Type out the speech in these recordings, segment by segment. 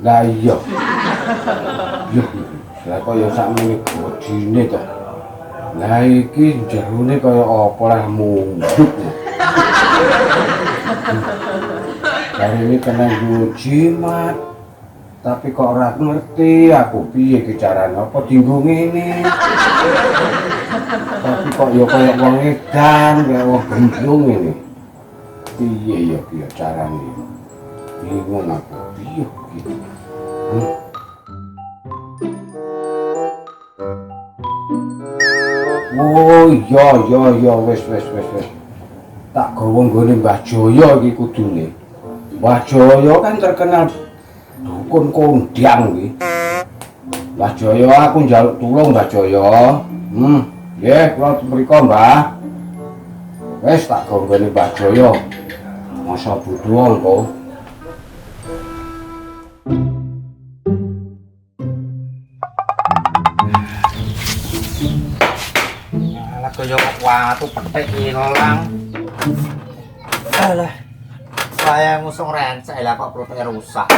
Lah iya. Yo, lah kaya sakmene bojine to. Lah iki jerone kaya apa lah munduk. Kali ini kena jimat. Tapi kok ora ngerti aku piye ki carane apa dinggo ngene. Tapi kok ya kaya wong edan, kaya wong gendung ngene. Piye ya ki carane? Bingung aku piye gitu. Oh iya wis. Tak gawa nggone Mbah Jaya iki kudune. Mbah Jaya kan terkenal dukun kondang iki. Mbah Jaya aku njaluk tulung Mbah Jaya. Nggih, kula mriko Mbah. Wis tak gawa nggone Mbah Jaya. Masa budhal kok. Kaya watu petik ilang. Alah. Saya ngusung rencek lah kok perutnya rusak.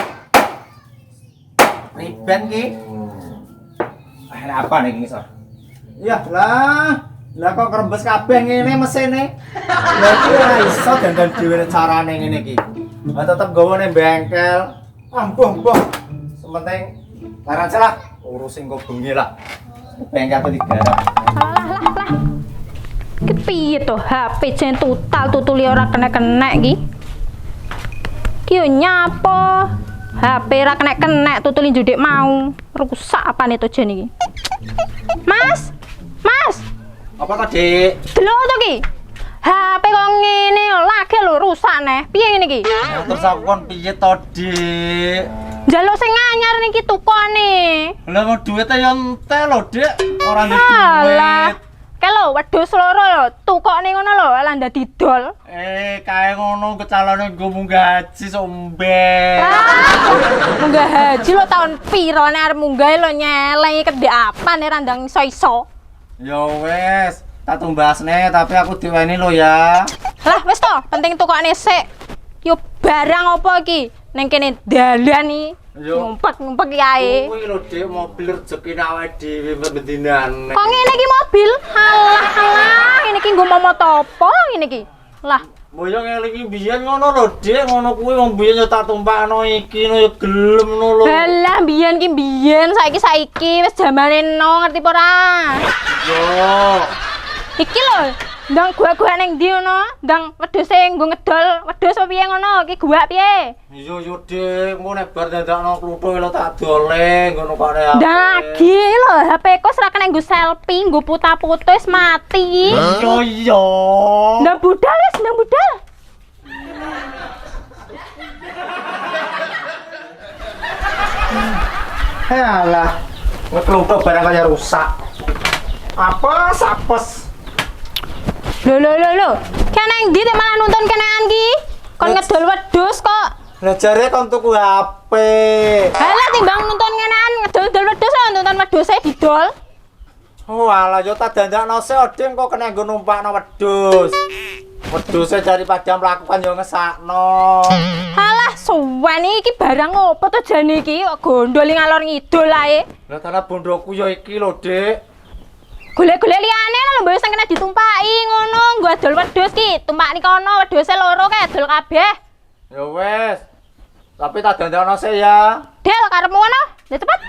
Riben ki. Ada apa nih ngisor? Ya lah. Lah kok kerembes kabeh ngene mesine. Lah iki ora iso dandan dhewe carane ngene iki. Lah tetep gawa ning bengkel. Ampuh. Sementing larang aja lah. Urusin kok bengi lah. Bengkel apa digarap. Kepiye to HP jen total tutuli ora kena-kena iki. Ki yo nyapo? HP ora kena-kena tutuli judik mau. Rusak apane to jen iki? Mas. Apa to, Dik? Delok to ki. HP kok ngene lagi lho rusak neh. Piye ngene iki? Terus aku kon piye to, Dik? Njaluk sing anyar niki tukone. Lah kok duwite yo entek lho, Dik. Ora ndek duit. Kae lho wedhus loro lho, tukokne ngono lho, lah dadi dol. Kae ngono kecalone nggo munggah haji sombe. Munggah haji lho tahun piro nek arep munggah lho nyelengi kedhe apa nek randang iso-iso. Ya wis, tak tumbasne tapi aku diweni lho ya. Lah wis to, penting tukokne sik. Yo barang apa iki? Ning kene dalan iki. Ngumpet-ngumpet kae. Kuwi lho Dik, mobil rezeki awake dhewe bendinane. Kok ngene iki mobil? Halah, ngene iki nggo momo topo ngene iki. Lah, Mbok ngene iki biyen ngono lho Dik, ngono kuwi wong biyen yo tak tumpakno iki no yo gelem ngono lho. Halah biyen ki biyen, saiki wis jamane no ngerti apa ora? Yo. Iki lho, ndang gua-gua ning ndi ngono? Ndang wedhuse nggo ngedol, wedhus apa piye ngono? Iki gua piye? Iya yo Dik, engko nek bar dadakno klutho lho tak dole ngono kok nek. Dagi lho, HP ku ora kena nggo selfie, nggo puta-putu wis mati. Yo iya. Ndang budal wis, ndang budal. Halah. Klutho barang kaya rusak. Apa sapes? Lho. Kene ndi nek malah nuntun kenean ki? Kon ngedol wedhus kok. Lah jare kon tuku HP. Halah timbang nuntun kenean ngedol-dol wedhus nuntun wedhuse didol. Oh alah yo tak dandakno sik Odin kok kena nggo numpakno wedhus. Wedhuse daripada mlakukan yo ngesakno. Halah suwen iki barang opo to jane iki kok gondoli ngalor ngidul ae. Lah tanah bondoku yo iki lho, Dik. Golek-golek liyane lho mbok sing kena ditumpaki ngono, nggo adol wedhus ki, tumpakni kono wedhuse loro kae adol kabeh. Ya wis. Tapi tak dandakno sik ya. Del karepmu ngono, ya cepet.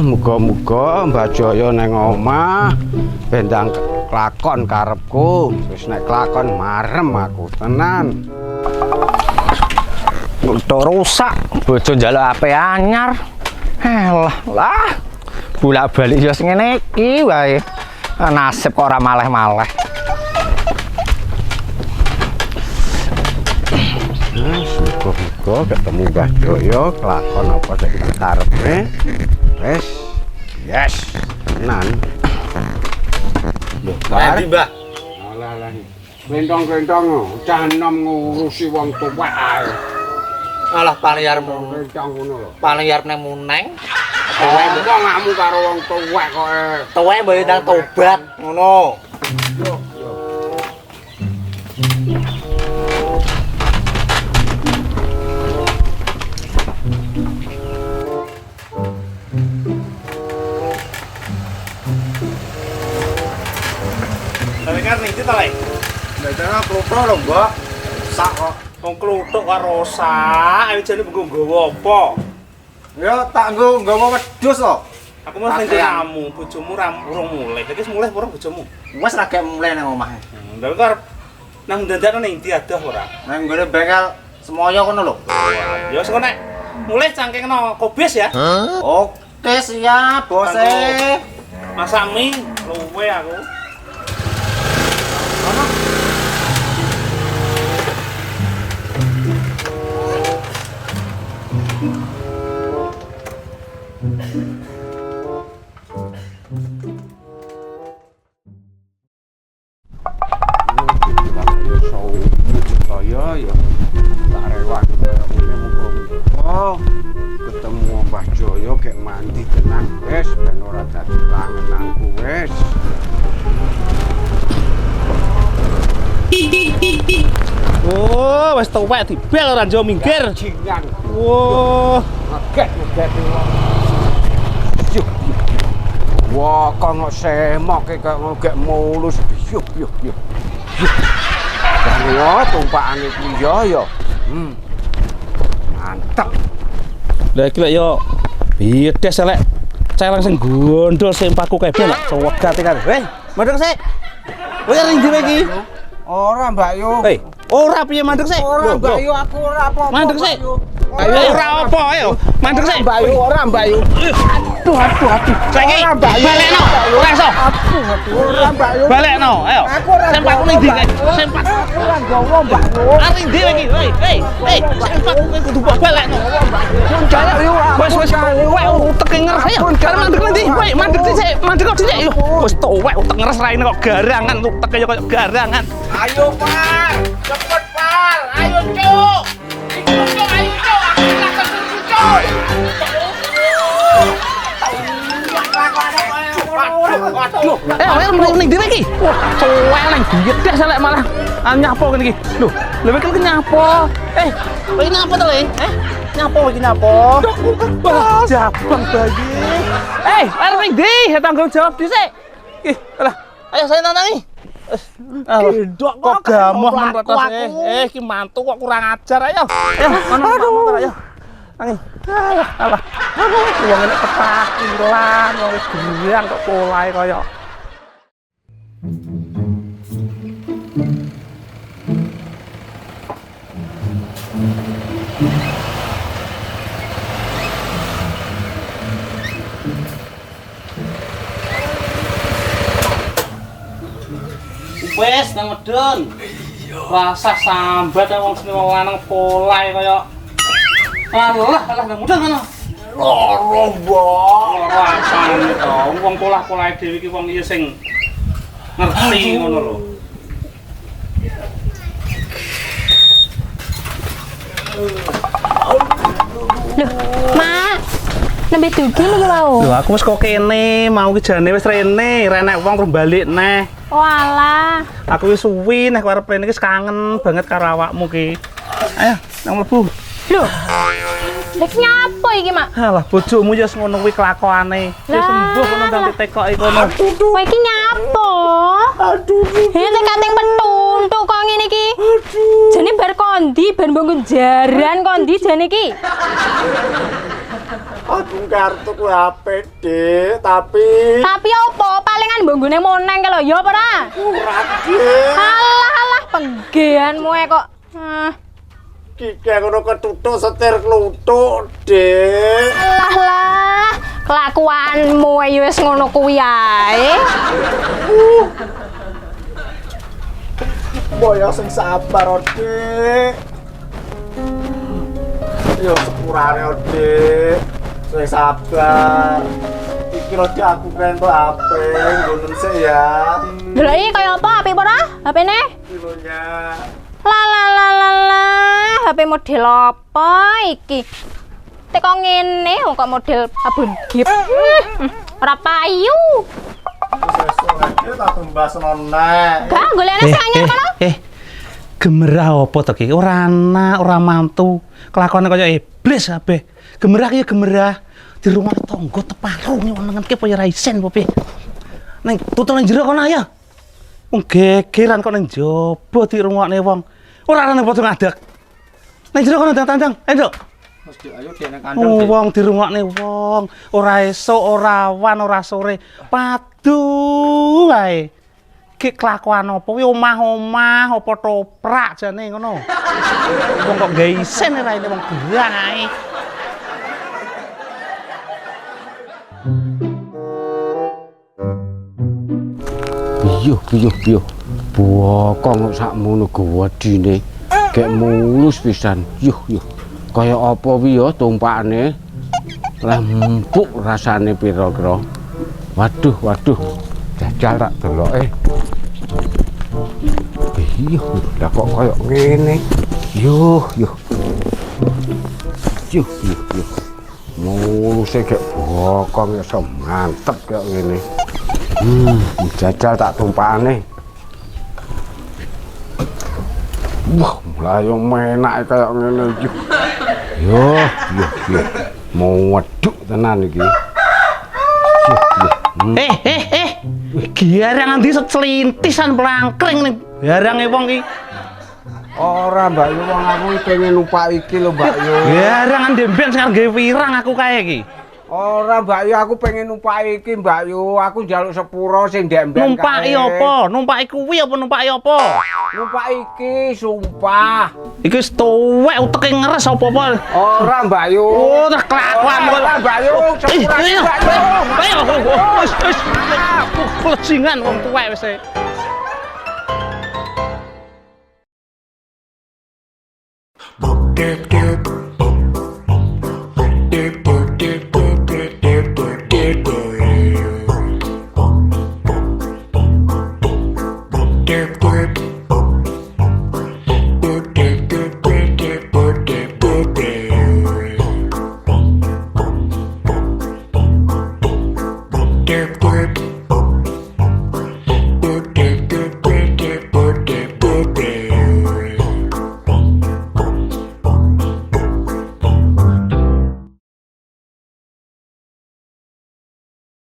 Muga-muga Mbah Jaya nang omah bendang klakon karepku. Wis nek klakon marem aku tenan. Udah rusak, bojo njaluk HP anyar. Lah, Bolak-balik ya sing ngene iki wae. Nasib kok ora maleh-maleh. Muga-muga ketemu Mbah Joyo kelakon apa sing karepe. Wes. Yes. Tenan. Lho, Bar. Mbah? Alah. Bentong-bentong cah enom ngurusi wong tuwek ae. Alah paling Bentong ngono lho. paling arep nang muneng. Ngomongmu karo wong tuwek kok. Tuwek mbok ndang tobat ngono. Tapi kan iki to, Le. Ndekne klutho lho, Mbok. Sak kok. Wong kluthuk karo sak, ayo jane mbok nggawa apa? Ya tak nggawa wedhus kok. Aku mau sing kamu, bojomu ra urung mulih. Iki wis mulih urung bojomu? Wis ra gek mulih nang omahe. Lha kok arep nang dandakno ning ndi adoh ora? Nang nggone bengkel semoyo kono lho. Ya wis nek mulih cangkengno kobis ya. Oke, siap, Bos. Masak mie luwe aku. Ya tak rewang ketemu Mbah Joyo kek mandi tenang wes ben ora dadi kangen aku wes. Oh, wis tuwek dibel ora njo minggir. Jingan. Wah, Ngeget. Wah, kono semok kek ngegek mulus. Yuk. Wah, tumpakane ku yo. Mantap. lah iki lek yo bides lek celeng sing gondol sempaku kabeh lek cowegate kan. Mandek sik. Kowe ring dhewe iki. Ora, Mbak Yu. Ora piye mandek sik? Ora, Mbak Yu, aku ora apa-apa. Mandek sik. Ayo. Ora apa ayo. Mandek sik. Mbak Yu, ora, Mbak Yu. Aduh. Saiki Ora, Mbak Yu. balekno. Ora iso. Ora, Mbak Yu. Balekno, ayo. Aku ora Sempakku ning ndi? Sempak. Ora gowo, Mbak Yu. Ring dhewe iki. Sempakku kowe kudu balekno. Jayak Yu. Wes tuwek utek ngeres ayo. Karep mandek nanti. Mandek sik. Mandek kok sik. Wis tuwek utek ngeres raine kok garangan utek kaya garangan. Ayo, Pak. Cepet, Pak. Ayo, Cuk. Cuk, ayo, Cuk. Aku lakon Cuk. Waduh, ning dhewe iki. Wah, cuwek nang bides lek malah nyapo kene iki. Lho, lha kan nyapo. Kowe nyapo to, Le? Nyapo iki nyapo? Wah, jabang bayi. Arep ning ndi? Tanggung jawab dhisik. Ih, alah. Ayo saya nanangi. Gendok Kok gamoh men patase. Iki mantu kok kurang ajar ayo. Ayo, ayo. Nangi. Alah. Wong nek ketakilan, wong wis geriang kok polahe kaya. Wes nang medun. Rasa sambat wong sing lanang polahe kaya. Alah nang medun ngono. Loro, Mbok. Ora apane to. Wong polah-polahe dhewe iki wong iya sing ngerti ngono lho. Loh, Mak. Nembe dugi iki mau. Lho aku wis kok kene, mau ki jane wis rene, renek wong terus balik neh. Oh alah. Aku wis suwi nek arep rene iki kangen banget karo awakmu ki. Ayo, nang mlebu. Loh. Lek nyapa iki, Mak? Halah bojomu ya ngono kuwi kelakuane. Wis sembuh kono nang ditekoki kono. Kowe iki nyapa? Aduh. Iki kating petuntuk kok ngene iki. Aduh. Jane bar kondi, bar mbok jaran kondi jane iki. Aku kartu ku HP, Dik, tapi apa? Palingan mbok nggone moneng ke lho, ya apa ora? ora, Dik. Alah, penggeanmu kok. Kiki ngono ketutuk setir kluthuk, Dik. Lah, Kelakuanmu ae wis ngono kuwi ae. Boyo sing sabar, Dik. Yo sepurane, Dik. Sing sabar. Iki lho Dik, aku kentuk HP nggonen sik ya. Deloki kaya apa apik ora? HP-ne? Kilonya. La HP model apa iki? Teko ngene kok model abon gip. Ora payu. Sesuk aja tak tumbas nona. Gak golekne sing anyar kono. Gemerah apa to ki? Ora anak, ora mantu. Kelakuane kaya iblis kabeh. Gemerah ki ya gemerah. Di rumah tangga teparung nyenengke apa ya ra isen apa piye? Neng tutul nang jero kono ya. Wong gegeran kok nang jaba dirungokne wong. Ora ana padha ngadeg. Nang jero kono tandang. Ayo, Nduk. Mas Dik, ayo Dik nang kandang. Dik. Wong dirungokne wong. Ora esuk, ora awan, ora sore. Padu wae. Ki kelakuan apa kuwi omah-omah apa toprak jane ngono. Wong kok gawe isen raine wong gerang ae. Piyo. Bokong sakmono gedine. Gek mulus pisan. Yuh. Kaya apa wi ya tumpakane? Lah empuk rasane pira-pira. Waduh. Jajal tak deloke. Iya, lah kok kaya ngene. Yuh. Mulus gek bokong ya mantep kaya ngene. Jajal tak tumpakane. Wah, lah yo menak kaya ngene iki. Yo. Mau weduk tenan iki. Giarang ndi selintisan plangkring ning barange wong iki. Ora, Mbak Yu, wong aku pengen numpak iki lho, Mbak Yu. Giarang ndemben sing gawe wirang aku kae iki. Ora, Mbak Yu, aku pengen numpak iki, Mbak Yu. Aku njaluk sepuro sing ndemben kae. Numpaki apa? Numpaki kuwi apa numpaki apa? Numpak iki, sumpah. Iki wis tuwek uteke ngeres apa-apa. Ora, Mbak Yu. Oh, tak kelakuan kok. Ora, Mbak Yu, sepuro iki, Mbak Yu. Ayo, wis. Pelejingan wong tuwek wis. Dip, dip.